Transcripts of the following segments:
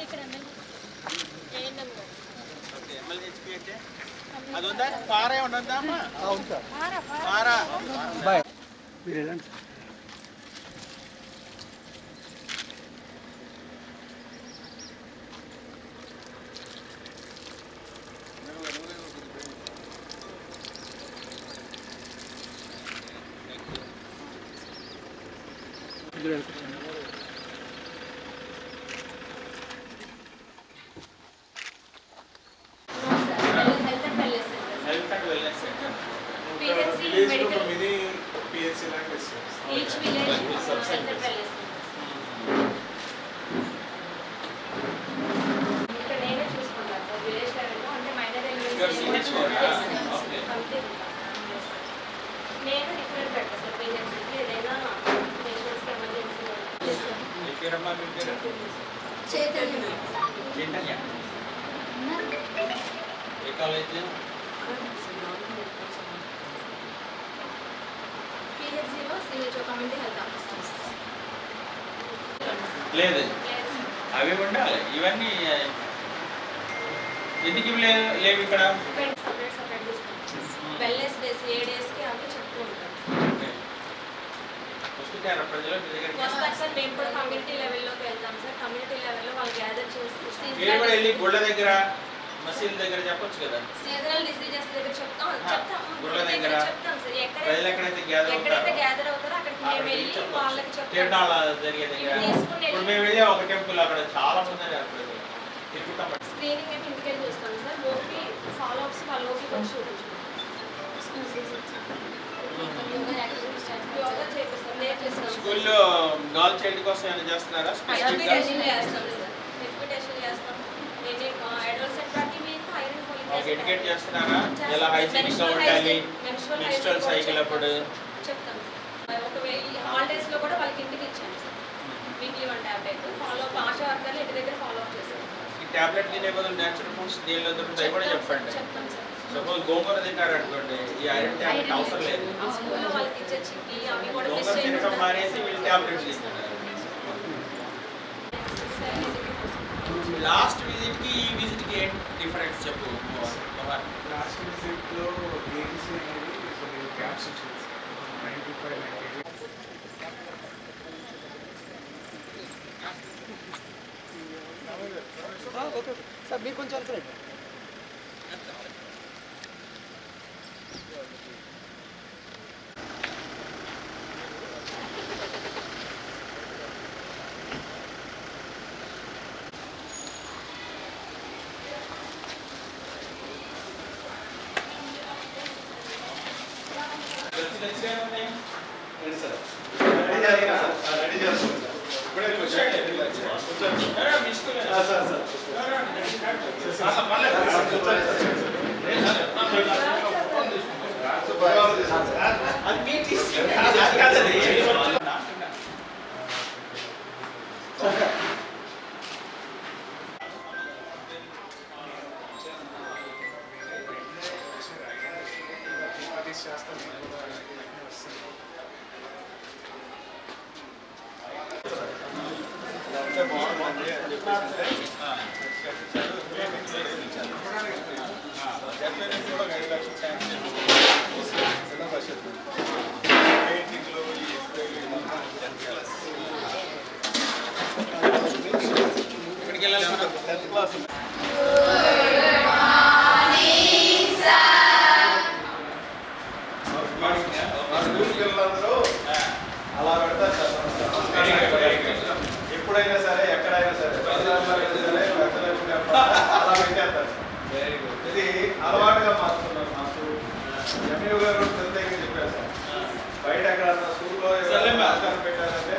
Okay MLA HP అంటే అది ఉందా పారా ఏమన్నా ఉందా అమ్మా అవును సార్ పారా బాయ్ మీరు వెళ్ళండి sir Each village center palace. ఇక్కడ నేనే చూసుకుంటాను సార్ విలేజ్ లెవెల్లో అంటే మైనర్ నేను డిఫరెంట్ పెడతా సార్ పేరెంట్స్కి ఏదైనా పేషెంట్స్కి ఎమర్జెన్సీ చైతన్య ఏ కాలేజ్ పిహెచ్సిలో సిహెచ్ఓ కమ్యూనిటీ హెల్త్ ఆఫీసర్ లేదు అవి ఉండాలి ఇవన్నీ ఎందుకు లేవు ఇక్కడ సపరేట్ సపరేట్ తీసుకుంటాం వెల్నెస్ డేస్ ఏ డేస్కి అవి చెప్తూ ఉంటాం వస్తారు సార్ మేము కూడా కమ్యూనిటీ లెవెల్లోకి వెళ్తాం సార్ కమ్యూనిటీ లెవెల్లో వాళ్ళు గ్యాదర్ చేసి గుళ్ళ దగ్గర మసీదు దగ్గర చెప్పొచ్చు కదా సీజనల్ డిసీజెస్ దగ్గర చెప్తాం గుళ్ళ దగ్గర చెప్తాం సార్ ఎక్కడైతే గ్యాదర్ అవుతారో అక్కడికి మేము వెళ్ళి వాళ్ళకి చెప్తాం జరిగే దగ్గర ఇప్పుడు మేము వెళ్ళే ఒక టెంపుల్ అక్కడ చాలా మంది స్క్రీనింగ్ అయితే ఇంటికి చూస్తాం సార్ ఓపీ ఫాలో అప్స్ వాళ్ళ ఓపీ కూడా చూపించుకుంటాం యోగా చేపిస్తాం స్కూల్లో గర్ల్ చైల్డ్ కోసం ఏమైనా చేస్తున్నారా హెచ్పిటేషన్ చేస్తాం సార్ హెచ్పిటేషన్ చేస్తాం అడోలసెంట్ ప్రతి వీక్ ఐరన్ ఫోలిక్ ఎడ్యుకేట్ చేస్తున్నారా ఎలా హైజీనిక్ గా ఉండాలి మెన్స్ట్రల్ సైకిల్ అప్పుడు చెప్తాం సార్ ఒకవేళ హాలిడేస్లో కూడా వాళ్ళకి ఇంటికి ఇచ్చాను sir weekly 1 tablet follow up ASHA వర్కర్లు ఇంటి దగ్గర ఫాలో అప్ చేస్తాం ఈ టాబ్లెట్ తినే బదులు నేచురల్ ఫుడ్స్ దేనిలో దొరుకుతాయి కూడా చెప్పండి చెప్తాం సార్ సపోజ్ గోంగూర తింటారు అనుకోండి ఈ ఐరన్ టాబ్లెట్ అవసరం లేదు స్కూల్లో వాళ్ళకి ఇచ్చే చిక్కి అవి కూడా గోంగూర తినడం మానేసి వీళ్ళు టాబ్లెట్స్ తీసుకుంటారు లాస్ట్ విజిట్ కి ఈ విజిట్ కి ఏంటి డిఫరెన్స్ చెప్పు లాస్ట్ విజిట్ లో గేమ్స్ అనేది కొన్ని క్యాంప్స్ వచ్చింది 95 ఓకే సార్ మీరు కొంచెం అనుకోండి అలా పెడతారు ఎప్పుడైనా సరే ఎక్కడైనా సరే అలా పెట్టేస్తారు ఇది అలవాటుగా మార్చుకున్నారు మాకు ఎంఈఓ గారు ప్రత్యేకంగా చెప్పారు సార్ బయట ఎక్కడ స్కూల్లో పెట్టారంటే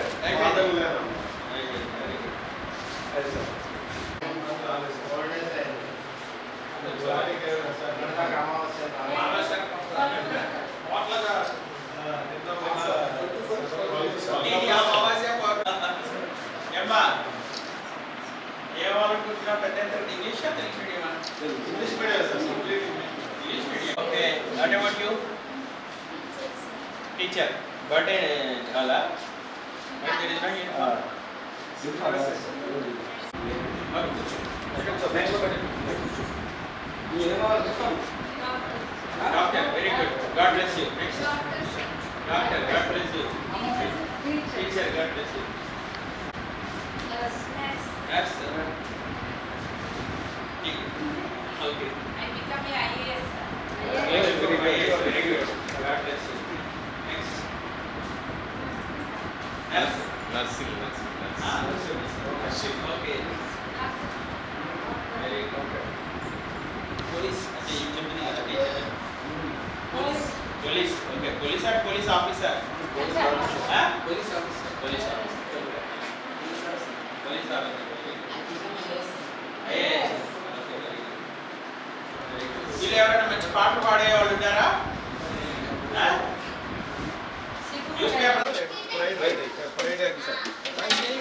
ఏమనుకుంటున్నా పెద్ద ఇంగ్లీష్ తెలుగు మీడియమా English medium sir English medium okay what about you teacher birthday అలా Doctor, very good. God bless you. Next. Doctor, God bless you. Teacher, God bless you. Yes, sir. Okay. I become a IAS. Yes, very good. God bless you. Next. Yes. Nursing. Okay. Very good. Police. Okay, you can be the teacher. Police. Okay. Police or police officer? Huh? Police officer. Police officer. Police officer. Yes. Okay, very good. వీళ్ళు ఎవరైనా మంచి పాటలు పాడేవాళ్ళు ఉంటారా? News paper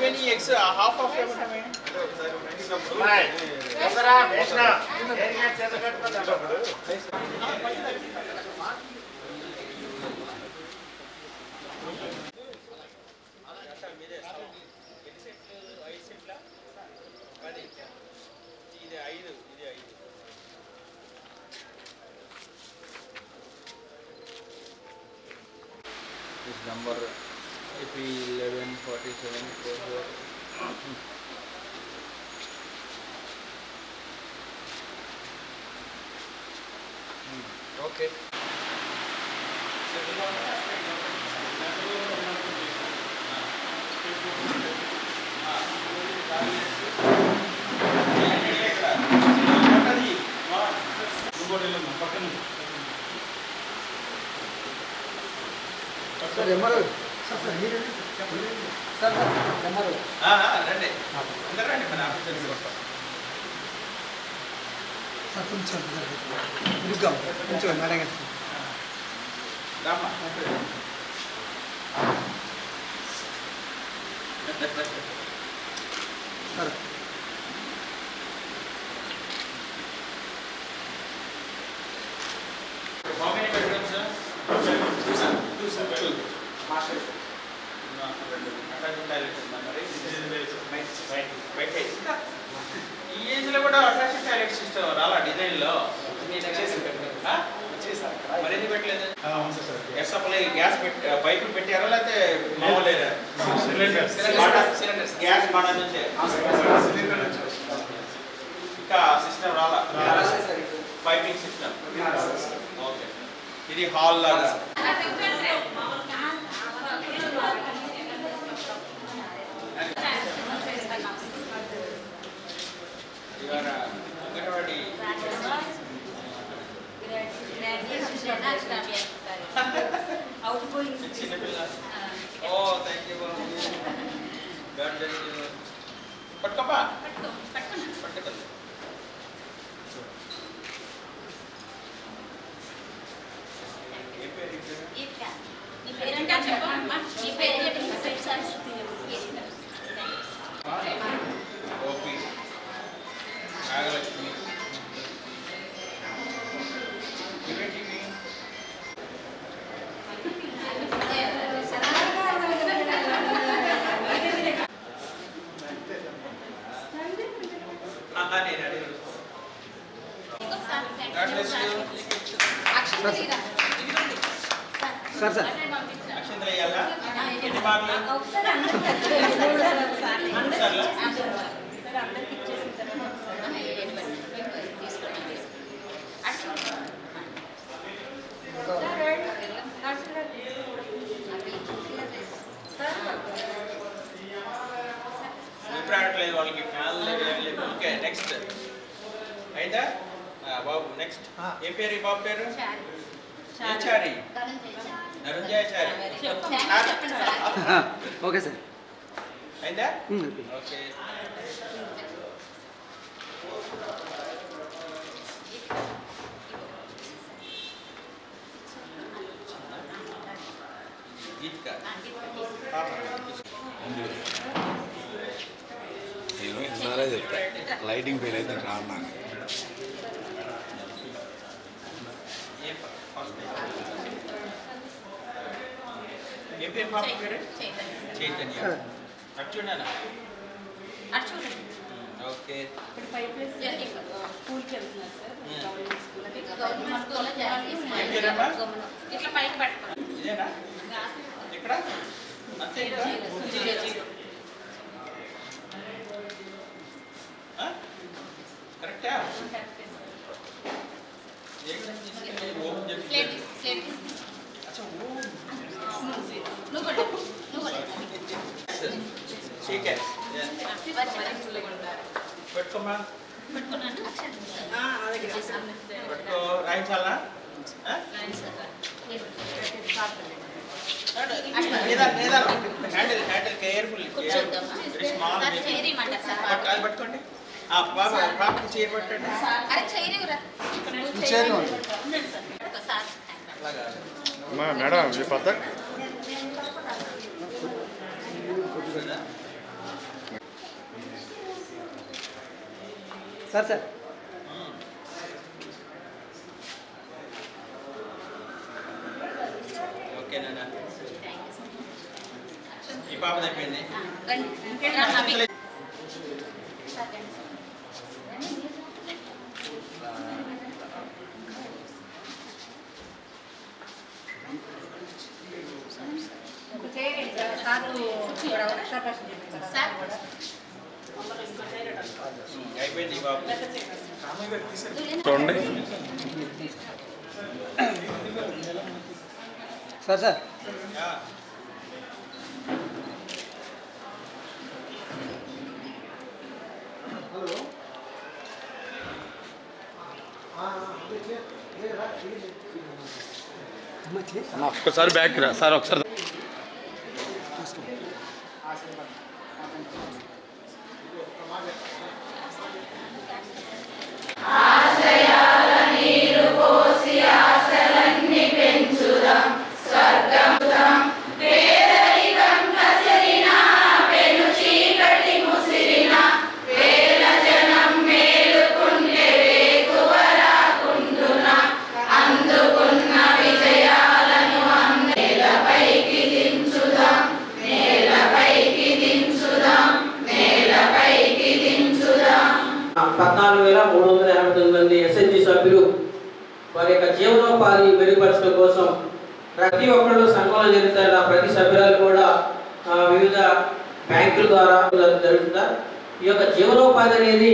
any eggs half of them this number AP 114744. Okay. Sir MRO sir మీరు sir MRO రండి అందరూ రండి మన ఆఫీసర్స్ సార్ కొంచెం ఇరుగ్గా కొంచెం మేడం రామ్మా sir How many bedrooms, sir? Two, sir. Two. Master. Attached toilet ఉందా మరి? బయట ఈ ఏజ్ లో కూడా అటాచ్డ్ టాయిలెట్ సిస్టమ్ రాలా డిజైన్ లో మరి ఎందుకు పెట్టలేదు? గ్యాస్ సప్లై గ్యాస్ పైపులు పెట్టారా లేకపోతే మామూలేదా? గ్యాస్ బాగా నుంచి ఇంకా సిస్టమ్ రాలా పైపింగ్ సిస్టమ్. ఓకే ఇది హాల్ లాగా ఇవాళ అంగన్వాడి చిన్నపిల్ల. Oh thank you God bless you. పట్టుకోపా పట్టుకోండి. ఓపీ నాగలక్ష్మి ఇవేంటివి? నేను అడిగాను. సార్ సార్ అక్షంతలు వేయాలా? ఎన్ని మార్లు? సార్లా? ఇప్పుడు ఆడట్లేదు వాళ్ళకి ఫ్యాన్ లేదు. ఓకే నెక్స్ట్ అయిందా బాబు? నెక్స్ట్ ఏం పేరు ఈ బాబు పేరు? చారి ధనుంజయ చారి. ఓకే సార్ అయిందా? ఓకే గీతిక నేను ఇన్నారే చెప్తా లైటింగ్ ఫెయిల్ అయితే రాన్నా ఏం పేరు పాప పేరు? చైతన్య. అర్జునా? Okay okay. ఇక్కడ 5+ స్కూల్కి వెళ్తున్నారు సార్. ఏం పేరమ్మా? ఇట్లా పైకి పట్టుకోండి. ఇదేనా? ఇక్కడ అంతే ఇంకా? కరెక్టా? अच्छा वो ठीक है పెట్టుకోమా పెట్టుకో రాయించాలా హ్యాండిల్ కేర్ఫుల్ అది పట్టుకోండి బాబా బాబుకి చైర్ పెట్టండి మేడం మీ పద్ధతి సార్ సార్ ఓకేనా ఈ పాపది అయిపోయింది అయిపోయింది బాబు చూడండి సార్ సార్ ఒక్కసారి బ్యాక్ రా సార్ ఒకసారి ఎస్ఎస్జి సభ్యులు వారి యొక్క జీవనోపాధి మెరుగుపరచడం కోసం ప్రతి ఒక్కళ్ళు సంఘంలో జరుగుతారు. ప్రతి సభ్యురాలు కూడా వివిధ బ్యాంకుల ద్వారా జరుగుతారు. ఈ యొక్క జీవనోపాధి అనేది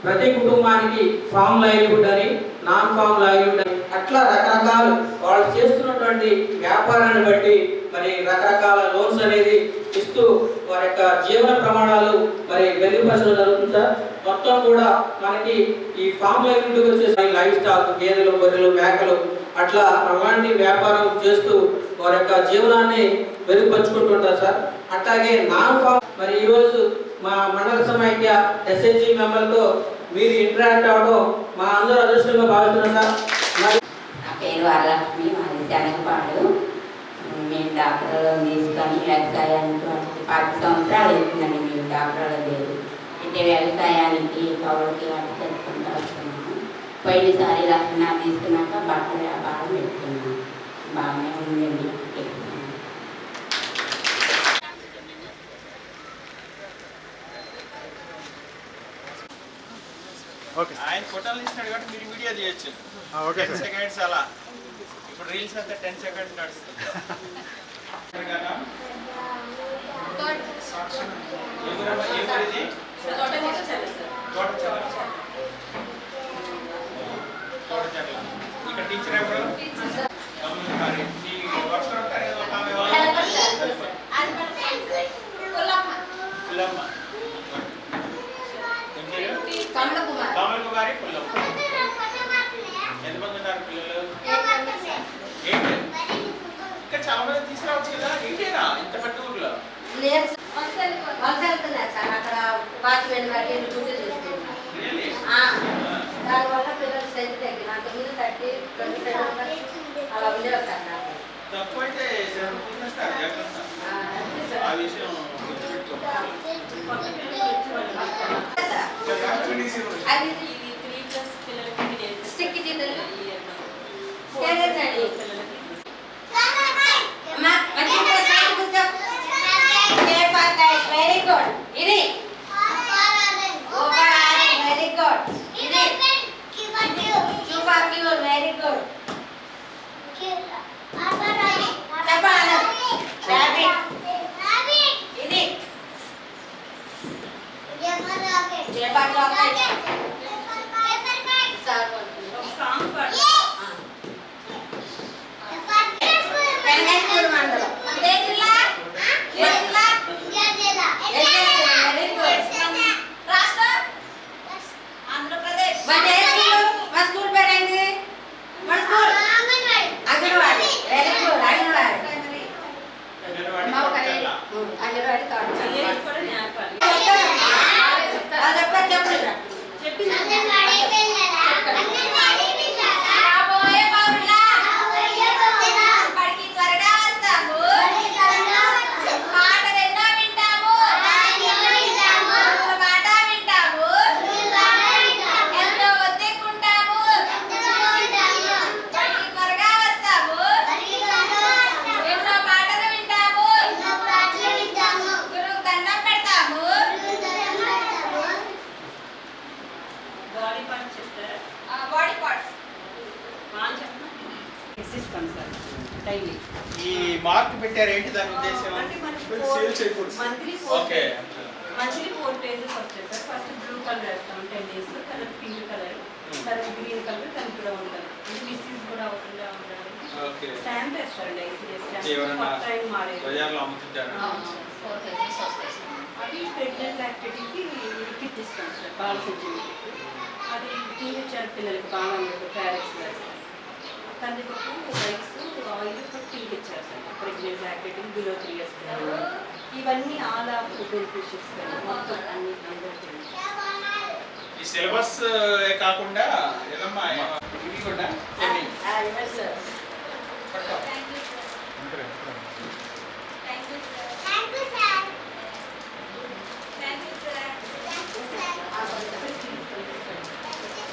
ప్రతి కుటుంబానికి ఫామ్ లైవ్లీహుడ్ అని, నాన్ ఫామ్ లైవ్లీహుడ్ అని అట్లా రకరకాలు వాళ్ళు చేస్తున్నటువంటి వ్యాపారాన్ని బట్టి మరి రకరకాల లోన్స్ అనేది ఇస్తూ వారి యొక్క జీవన ప్రమాణాలు మరి మెరుగుపరచడం జరుగుతుంది సార్. మొత్తం కూడా మనకి ఈ ఫామ్ లైవ్లీహుడ్ వచ్చేసి లైవ్ స్టాక్, గేదెలు, గొర్రెలు, మేకలు అట్లా అలాంటి వ్యాపారం చేస్తూ వారి యొక్క జీవనాన్ని మెరుగుపరుచుకుంటుంటారు సార్. అట్లాగే నాన్ ఫామ్ మరి ఈరోజు మా మండల సమైక్య ఎస్ఎస్జి మెంబర్తో మీరు ఇంటరాక్ట్ అవ్వడం మా అందరూ అదృష్టంగా భావిస్తున్నాం సార్. నా పేరు వరలక్ష్మి, మాది శనగపాడు. మేము డాక్టర్లో తీసుకొని వ్యవసాయానికి 10 సంవత్సరాలు అవుతుందండి. మేము డాక్టర్లో లేదు అంటే వ్యవసాయానికి కౌలుకి వాటి తెచ్చుకుంటూ వస్తున్నాము. పోయినసారి లక్షణాలు తీసుకున్నాక బట్టల వ్యాపారం పెట్టుకున్నాము. బాగానే ఉందండి. ఆయన ఫోటోలు ఇస్తున్నాడు కాబట్టి మీరు వీడియో తీయచ్చు. 10 సెకండ్స్ అలా. ఇప్పుడు రీల్స్ అంతా 10 సెకండ్స్ నడుస్తుంది. ఇక్కడ టీచర్ ఎవరు? వర్షం ఉంటారు కమల్ కుమారి పుల్లమ్మ. ఎంతమంది ఉన్నారు పిల్లలు? ఇంకా చాలా మంది తీసుకురావచ్చు కదా. ఏంటేనా ఇంత పెద్ద ఊర్లో? అక్కడ వాచ్మెన్ వారికి డ్యూటీ చేస్తున్నారు. దానివల్ల పిల్లలు సైజు తగ్గిన అంతకుముందు 30-27 అలా ఉండేవారు సార్. నాకు తక్కువైతే ఆ విషయం అది స్టిక్ చేతులు వెరీ గుడ్. ఇది సాంగ్ పాడు. ఆంధ్రప్రదేశ్. ఏది కూడా నేర్పాలి. చెప్పింది బాడీ పార్ట్స్ చెప్తారా? Body parts existence sir daily. ఈ మార్క్ పెట్టారు ఏంటి దాని ఉద్దేశం? సేల్ చేయకూడదు. ఓకే. మంత్లీ 4 పేజెస్ వస్తాయి సార్. ఫస్ట్ బ్లూ కలర్ వేస్తాం 10 days, తర్వాత పింక్ కలర్, తర్వాత గ్రీన్ కలర్, తర్వాత బ్రౌన్ కలర్. ఇది మిస్యూజ్ కూడా అవ్వకుండా ఉండడానికి ఓకే. స్టాంప్ వేస్తారండి. ఎవరన్నా టైం మారేది. బజార్లో అమ్ముతుంటారు. అవి ప్రెగ్నెంట్ యాక్టివిటీకి కిట్ ఇస్తాం సార్. బాల సంజీవి అది టీనేజర్ పిల్లలకి బాగా ప్యారెంట్స్ వేస్తారు. కందిపప్పు, రైస్, ఆయిల్, టీకి ఇచ్చారు sir. Pregnant activity below 3 years ఇవన్నీ ఆల్ ఆఫ్ బెనిఫిషియర్స్ మొత్తం అన్ని అందరూ. ఈ సిలబస్ కాకుండా ఏదమ్మా ఇవి కూడా కొన్ని సార్. పట్టుకో.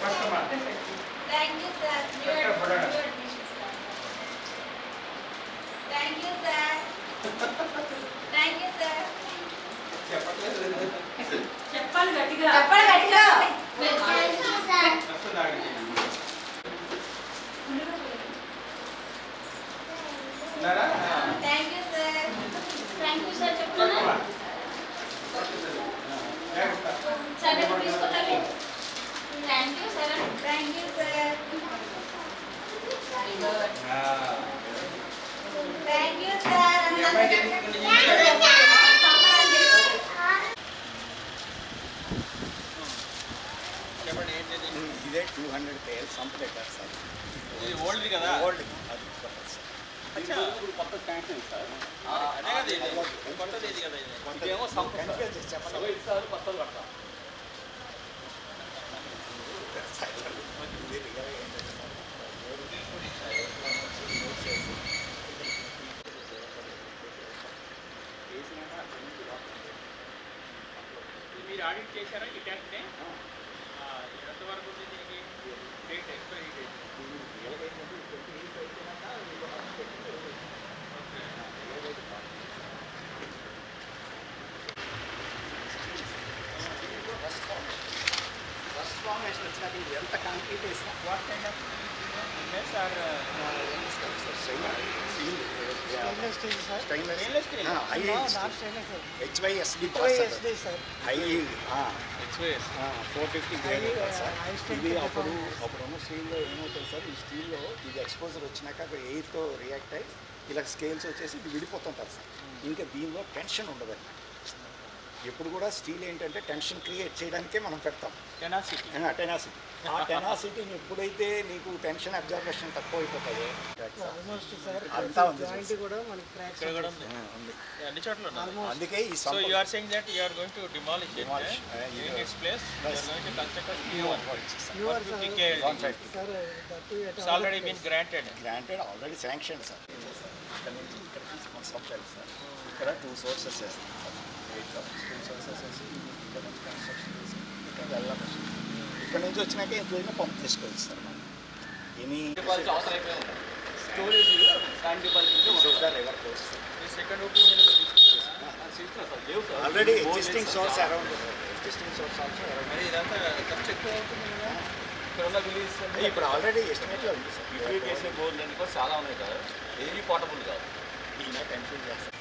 పట్టుకోమ్మా. చెప్పాలి గట్టిగా. వస్తుందా ఆడికి? ఉన్నారా? పట్టుకోమ్మా. జాగ్రత్త. ఈ అమ్మాయికి కొన్ని ఇచ్చారు. చెప్పండి ఏంటిది? ఇదే 200 పేర్స్ సంప పెట్టారు సార్. ఇది ఓల్డ్ది కదా? ఓల్డ్ అది కొత్తది సార్. కొత్త శాంక్షన్ సార్. అదే కదా ఇది కొత్తది ఇది కదా ఇది. ఇదేమో సంప కన్ఫ్యూజ్ చేసి చెప్పండి. సార్ కొత్తది కడతాం. మీరు ఆడిట్ చేశారా ఈ ట్యాక్స్ని? ఎంతవరకు ఉంది దీనికి డేట్ ఎక్స్పైరీ డేట్? ట్రాన్స్ఫార్మేషన్ వచ్చినాక ఇది ఎంత కాంక్రీట్ వేసినా what kind of HYSD high yield 450 grade sir. ఇది అప్పుడున్న స్టీల్లో ఏమవుతుంది సార్, ఈ స్టీల్లో ఇది ఎక్స్పోజర్ వచ్చినాక అక్కడ ఎయిర్తో రియాక్ట్ అయ్యి ఇలా స్కేల్స్ వచ్చేసి ఇది విడిపోతుంటారు సార్. ఇంకా దీనిలో టెన్షన్ ఉండదు. ఎప్పుడు కూడా స్టీల్ ఏంటంటే టెన్షన్ క్రియేట్ చేయడానికే మనం పెడతాం. టెనాసిటీ. ఆ టెనాసిటీని ఎప్పుడైతే నీకు టెన్షన్ అబ్జర్వేషన్ తక్కువ అయిపోతుందో అంతా ఉంది. అన్ని చోట్ల అందుకే ఈ So you are saying that you are going to demolish it in its place. You are going to construct a new one. 150 KLD. It's already been granted. Already sanction sir. ఇక్కడ నుంచి ఇక్కడ సప్లైలు సార్. ఇక్కడ 2 sources వేస్తాం sir. 2 sources వేసి ఇక్కడ నుంచి construction చేసి ఇక్కడ వెళ్ళాలి. ఇక్కడ నుంచి వచ్చినాక ఇంట్లో పంప్ చేసుకోవచ్చు సార్. మనం any Storage river course second opinion already existing source around existing source also around. మరి ఇదంతా ఖర్చు ఎక్కువ అవుతుంది కదా? ఇక్కడ ఉన్న విలేజ్ ఇప్పుడు ఆల్రెడీ ఎస్టిమేట్లో ఉంది సార్. ఇటీవల చేసే బోర్లు అన్ని కూడా చాలా ఉన్నాయి కదా, ఏది పోర్టబుల్ కాదు. ఈయన కన్ఫ్యూజ్ చేస్తారు.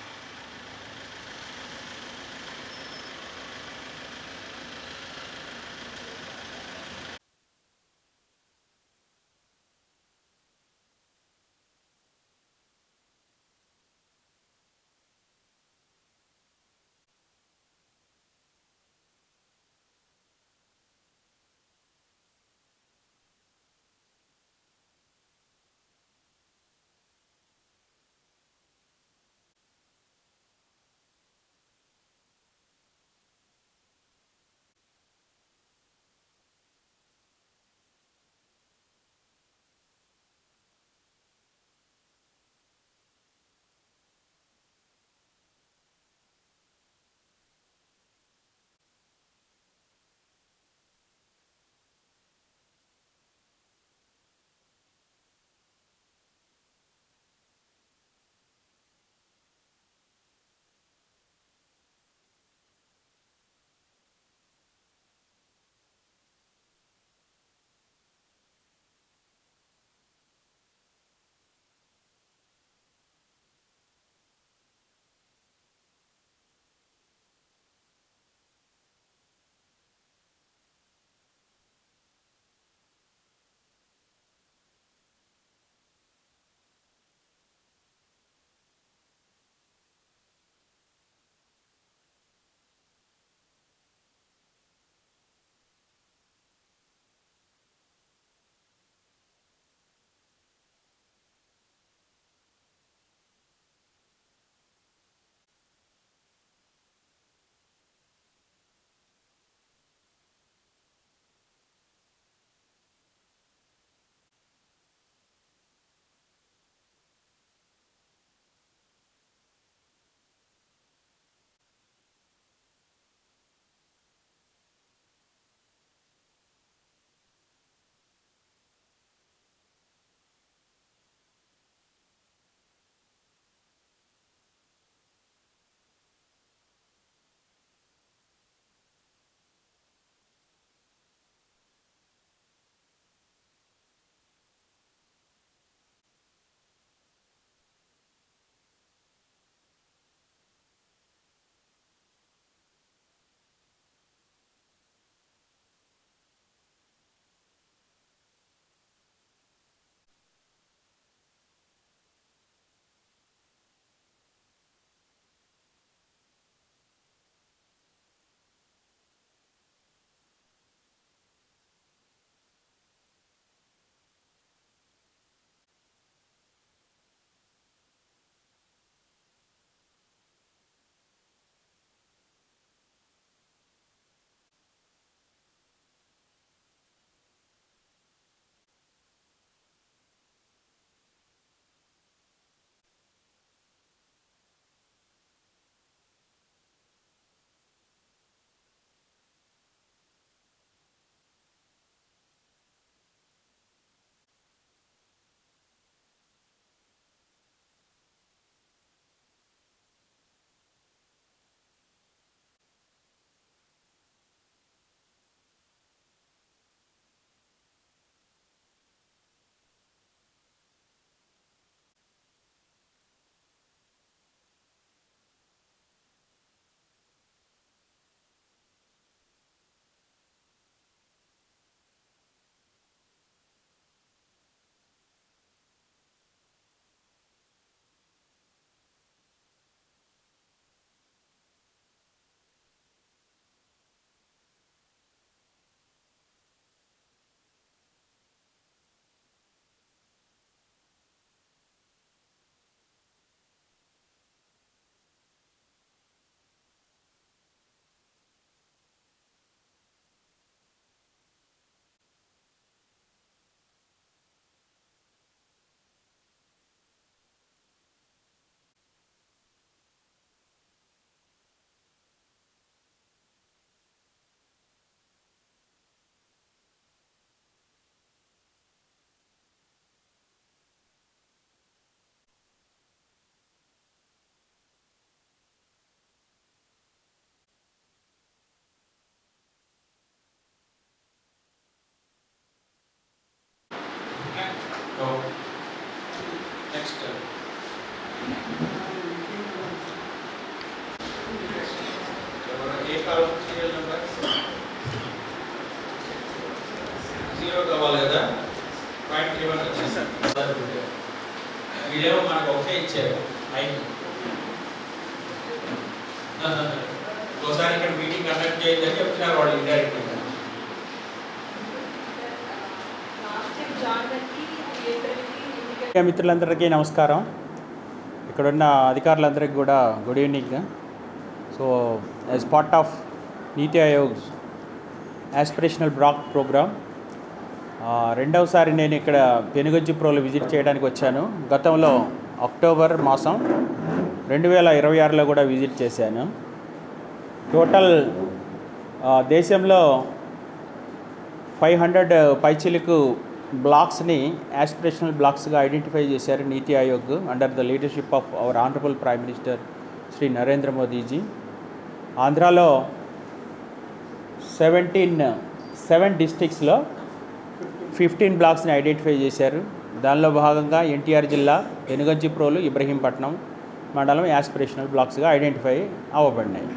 0 కావాలి కదా 0.31 వచ్చేసారు. వీళ్ళేమో మనకు ఒకే ఇచ్చారు ఐదు. ఒకసారి ఇక్కడ మీటింగ్ కండక్ట్ చేయొద్దని చెప్తున్నారు వాళ్ళు ఇండైరెక్ట్గా. మిత్రులందరికీ నమస్కారం. ఇక్కడున్న అధికారులందరికీ కూడా good evening. So as part of NITI Aayog aspirational black programme రెండవసారి నేను ఇక్కడ పెనుగంచిప్రోలు విజిట్ చేయడానికి వచ్చాను. గతంలో అక్టోబర్ మాసం 2026లో కూడా విజిట్ చేశాను. టోటల్ దేశంలో 500 పైచిలకు బ్లాక్స్ని యాస్పిరేషనల్ బ్లాక్స్గా ఐడెంటిఫై చేశారు NITI Aayog under the leadership of our honourable prime minister Shri Narendra Modiji. ఆంధ్రాలో 7 డిస్ట్రిక్ట్స్లో 15 బ్లాక్స్ని ఐడెంటిఫై చేశారు. దానిలో భాగంగా ఎన్టీఆర్ జిల్లా పెనుగంచిప్రోలు ఇబ్రహీంపట్నం మండలం యాస్పిరేషనల్ బ్లాక్స్గా ఐడెంటిఫై అవ్వబడినాయి.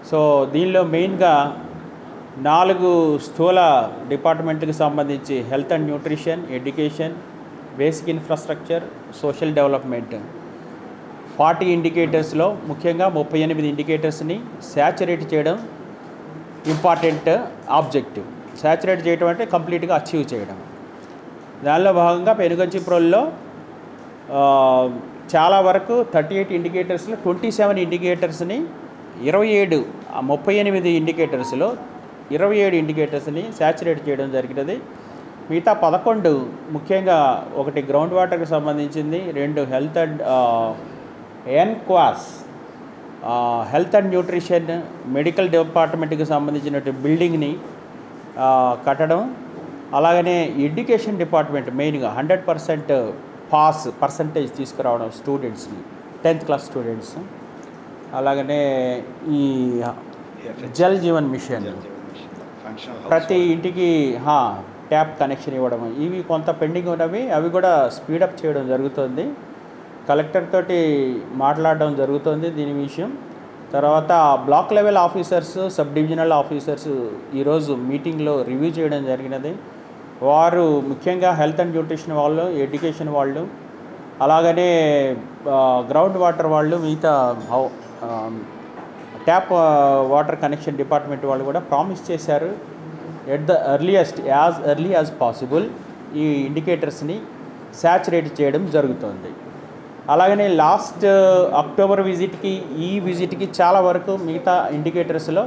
సో దీనిలో మెయిన్గా 4 స్థూల డిపార్ట్మెంట్కి సంబంధించి health and nutrition, education, basic infrastructure, social development 40 ఇండికేటర్స్లో ముఖ్యంగా 38 ఇండికేటర్స్ని శాచురేట్ చేయడం ఇంపార్టెంట్ ఆబ్జెక్టివ్. శాచురేట్ చేయడం అంటే కంప్లీట్గా అచీవ్ చేయడం. దానిలో భాగంగా పెనుగంచిప్రోల్లో చాలా వరకు 38 ఇండికేటర్స్లో 27 ఇండికేటర్స్ని 38 ఇండికేటర్స్లో 27 ఇండికేటర్స్ని శాచురేట్ చేయడం జరిగినది. మిగతా 11 ముఖ్యంగా ఒకటి గ్రౌండ్ వాటర్కి సంబంధించింది, 2 health and NQAS health and nutrition medical డిపార్ట్మెంట్కి సంబంధించినటువంటి బిల్డింగ్ని కట్టడం, అలాగనే ఎడ్యుకేషన్ డిపార్ట్మెంట్ మెయిన్గా 100% పాస్ పర్సంటేజ్ తీసుకురావడం స్టూడెంట్స్ని, 10th క్లాస్ స్టూడెంట్స్. అలాగనే ఈ జల్ జీవన్ మిషన్ ప్రతి ఇంటికి ట్యాప్ కనెక్షన్ ఇవ్వడం, ఇవి కొంత పెండింగ్ ఉన్నవి, అవి కూడా స్పీడప్ చేయడం జరుగుతుంది. కలెక్టర్ తోటి మాట్లాడడం జరుగుతుంది దీని విషయం. తర్వాత block level officers, sub divisional officers ఈరోజు మీటింగ్లో రివ్యూ చేయడం జరిగినది. వారు ముఖ్యంగా హెల్త్ అండ్ న్యూట్రిషన్ వాళ్ళు, ఎడ్యుకేషన్ వాళ్ళు, అలాగనే గ్రౌండ్ వాటర్ వాళ్ళు, మిగతా ట్యాప్ వాటర్ కనెక్షన్ డిపార్ట్మెంట్ వాళ్ళు కూడా ప్రామిస్ చేశారు at the early as possible ఈ ఇండికేటర్స్ని శాచురేట్ చేయడం జరుగుతుంది. అలాగనే లాస్ట్ అక్టోబర్ విజిట్కి ఈ విజిట్కి చాలా వరకు మిగతా ఇండికేటర్స్లో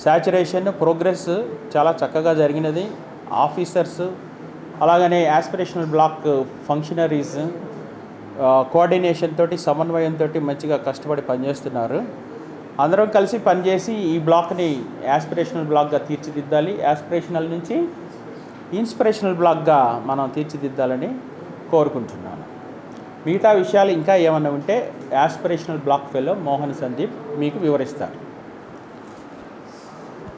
శాచురేషన్ ప్రోగ్రెస్ చాలా చక్కగా జరిగినది. ఆఫీసర్స్ అలాగనే యాస్పిరేషనల్ బ్లాక్ ఫంక్షనరీస్ కోఆర్డినేషన్ తోటి, సమన్వయంతో మంచిగా కష్టపడి పనిచేస్తున్నారు. అందరం కలిసి పనిచేసి ఈ బ్లాక్ని యాస్పిరేషనల్ బ్లాక్గా తీర్చిదిద్దాలి. యాస్పిరేషనల్ నుంచి ఇన్స్పిరేషనల్ బ్లాక్గా మనం తీర్చిదిద్దాలని కోరుకుంటున్నాను. మిగతా విషయాలు ఇంకా ఏమన్నా ఉంటే aspirational block fellow Mohan Sandeep మీకు వివరిస్తారు.